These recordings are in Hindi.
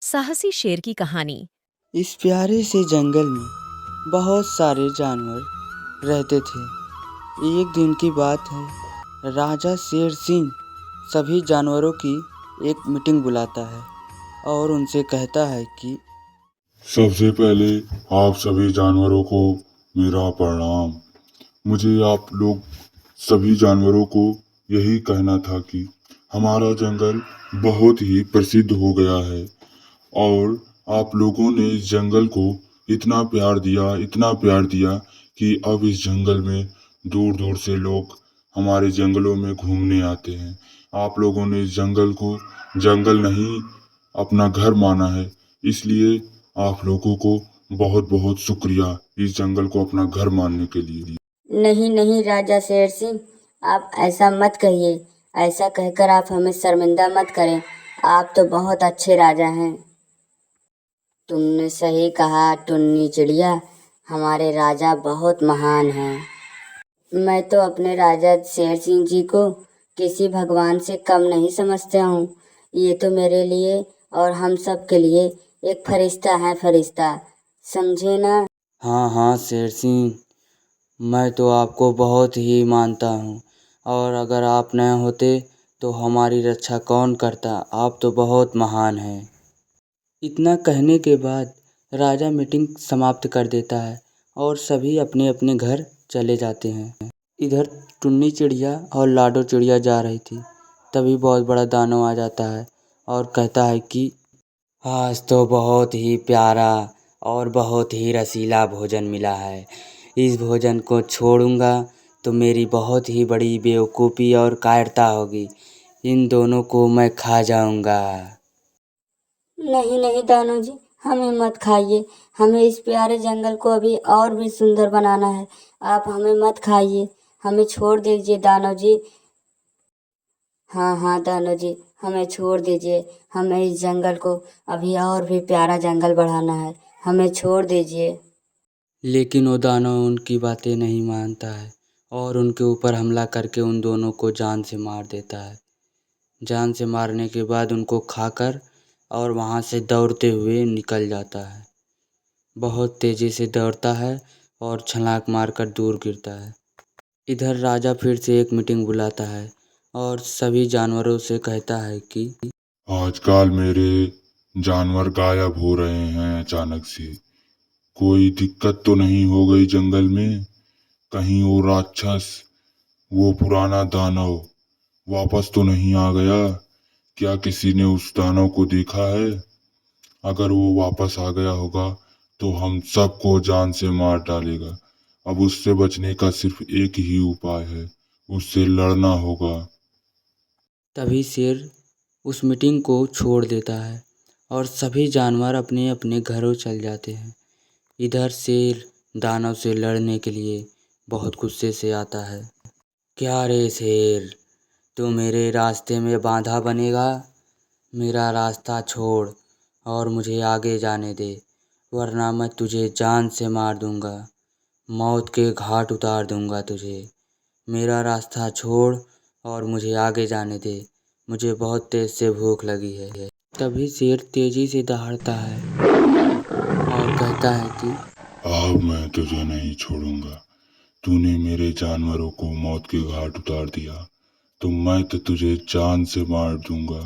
साहसी शेर की कहानी। इस प्यारे से जंगल में बहुत सारे जानवर रहते थे। एक दिन की बात है, राजा शेर सिंह सभी जानवरों की एक मीटिंग बुलाता है और उनसे कहता है कि सबसे पहले आप सभी जानवरों को मेरा प्रणाम। मुझे आप लोग सभी जानवरों को यही कहना था कि हमारा जंगल बहुत ही प्रसिद्ध हो गया है और आप लोगों ने इस जंगल को इतना प्यार दिया कि अब इस जंगल में दूर दूर से लोग हमारे जंगलों में घूमने आते हैं। आप लोगों ने इस जंगल को जंगल नहीं अपना घर माना है, इसलिए आप लोगों को बहुत बहुत शुक्रिया इस जंगल को अपना घर मानने के लिए। नहीं नहीं राजा शेर सिंह, आप ऐसा मत कहिए। ऐसा कहकर आप हमें शर्मिंदा मत करें। आप तो बहुत अच्छे राजा हैं। तुमने सही कहा टुन्नी चिड़िया, हमारे राजा बहुत महान हैं। मैं तो अपने राजा शेर सिंह जी को किसी भगवान से कम नहीं समझता हूँ। ये तो मेरे लिए और हम सब के लिए एक फरिश्ता है, फरिश्ता, समझे ना। हाँ हाँ शेर सिंह, मैं तो आपको बहुत ही मानता हूँ और अगर आप न होते तो हमारी रक्षा कौन करता। आप तो बहुत महान हैं। इतना कहने के बाद राजा मीटिंग समाप्त कर देता है और सभी अपने अपने घर चले जाते हैं। इधर टुन्नी चिड़िया और लाडो चिड़िया जा रही थी, तभी बहुत बड़ा दानव आ जाता है और कहता है कि आज तो बहुत ही प्यारा और बहुत ही रसीला भोजन मिला है। इस भोजन को छोड़ूंगा तो मेरी बहुत ही बड़ी बेवकूफ़ी और कायरता होगी। इन दोनों को मैं खा जाऊंगा। नहीं नहीं दानव जी, हमें मत खाइए। हमें इस प्यारे जंगल को अभी और भी सुंदर बनाना है। आप हमें मत खाइए, हमें छोड़ दीजिए दानव जी। हाँ हाँ दानव जी, हमें छोड़ दीजिए। हमें इस जंगल को अभी और भी प्यारा जंगल बढ़ाना है। हमें छोड़ दीजिए। लेकिन वो दानव उनकी बातें नहीं मानता है और उनके ऊपर हमला करके उन दोनों को जान से मार देता है। जान से मारने के बाद उनको खाकर और वहाँ से दौड़ते हुए निकल जाता है। बहुत तेज़ी से दौड़ता है और छलांग मारकर दूर गिरता है। इधर राजा फिर से एक मीटिंग बुलाता है और सभी जानवरों से कहता है कि आजकल मेरे जानवर गायब हो रहे हैं अचानक से। कोई दिक्कत तो नहीं हो गई जंगल में? कहीं वो राक्षस, वो पुराना दानव वापस तो नहीं आ गया? क्या किसी ने उस दानव को देखा है? अगर वो वापस आ गया होगा तो हम सबको जान से मार डालेगा। अब उससे बचने का सिर्फ एक ही उपाय है, उससे लड़ना होगा। तभी शेर उस मीटिंग को छोड़ देता है और सभी जानवर अपने अपने घरों चल जाते हैं। इधर शेर दानव से लड़ने के लिए बहुत गुस्से से आता है। क्या रे शेर, तू मेरे रास्ते में बाधा बनेगा? मेरा रास्ता छोड़ और मुझे आगे जाने दे, वरना मैं तुझे जान से मार दूंगा। मौत के घाट उतार दूंगा तुझे। मेरा रास्ता छोड़ और मुझे आगे जाने दे, मुझे बहुत तेज से भूख लगी है। तभी शेर तेजी से दहाड़ता है और कहता है कि अब मैं तुझे नहीं छोड़ूंगा। तूने मेरे जानवरों को मौत के घाट उतार दिया तो मैं तो तुझे जान से मार दूंगा।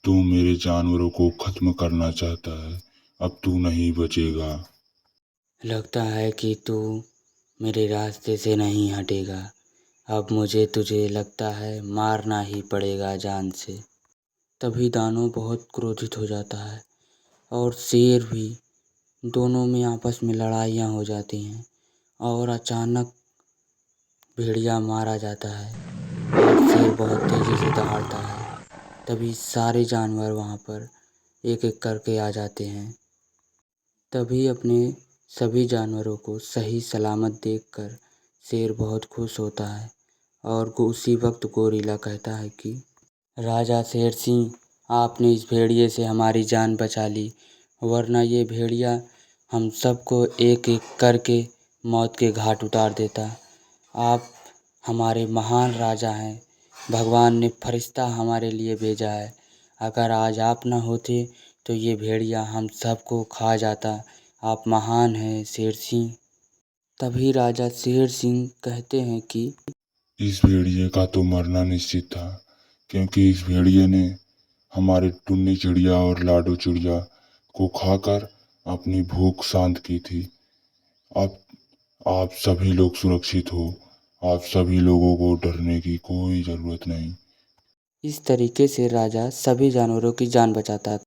तू मेरे जानवरों को खत्म करना चाहता है, अब तू नहीं बचेगा। लगता है कि तू मेरे रास्ते से नहीं हटेगा। अब मुझे तुझे लगता है मारना ही पड़ेगा जान से। तभी दानव बहुत क्रोधित हो जाता है और शेर भी। दोनों में आपस में लड़ाइयाँ हो जाती हैं और अचानक भेड़िया मारा जाता है और शेर बहुत तेज़ी से दहाड़ता है। तभी सारे जानवर वहाँ पर एक एक करके आ जाते हैं। तभी अपने सभी जानवरों को सही सलामत देखकर शेर बहुत खुश होता है और उसी वक्त गोरिल्ला कहता है कि राजा शेर सिंह, आपने इस भेड़िए से हमारी जान बचा ली, वरना ये भेड़िया हम सबको एक एक करके मौत के घाट उतार देता। आप हमारे महान राजा हैं। भगवान ने फरिश्ता हमारे लिए भेजा है। अगर आज आप न होते तो ये भेड़िया हम सबको खा जाता। आप महान हैं शेर सिंह। तभी राजा शेर सिंह कहते हैं कि इस भेड़िए का तो मरना निश्चित था, क्योंकि इस भेड़िए ने हमारे टुन्नी चिड़िया और लाडो चिड़िया को खाकर अपनी भूख शांत की थी। अब आप सभी लोग सुरक्षित हो। आप सभी लोगों को डरने की कोई ज़रूरत नहीं। इस तरीके से राजा सभी जानवरों की जान बचाता।